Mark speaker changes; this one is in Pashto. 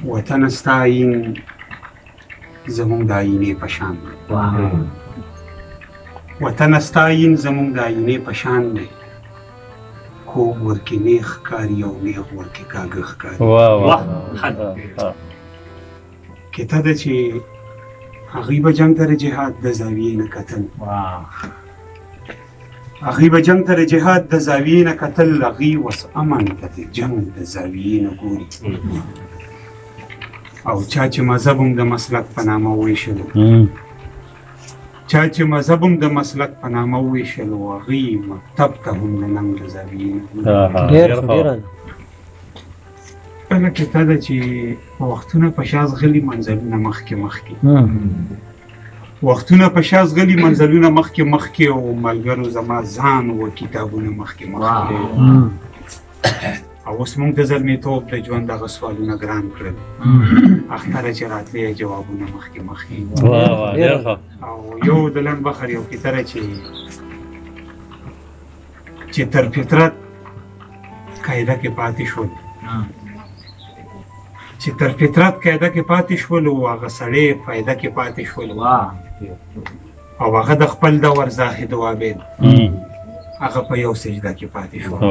Speaker 1: وطن ستاین زمونږ د آینې په شان دی. وطن ستاین زمونږ د آینې په شان دی. کوږ ورکې نیغ ښکاري او نیغ ورکې کاږه ښکاري. کته ده چې هغوی به جنګ ته د جهاد د زاویې نه کتل. هغوی به جنګ ته د جهاد د زاویې نه کتل. هغوی وس امن ته د جنګ د زاویې نه ګوري. او چا چې مذهب هم د مسلک په نامه وویشلو په نامه وویشلو هغوی مکتب ته هم د ننګ د زاویې نه ګوري. بله کته ده چې وختونه په شا ځغلي منزلونه مخکې او ملګرو زما ځان و کتابونه مخکې او اوس موږ د زلمیتوب د ژوند دغه سوالونه ګران کړل. اختره چې راتلې جوابونه مخکې او یو د لنډ بخر یو کتره چې تر فطرت قاعده کې پاتې شول او هغه سړی فایده کې پاتې شول او هغه د خپل دور زاهد و عابد هغه په یو سجده کې پاتې شول.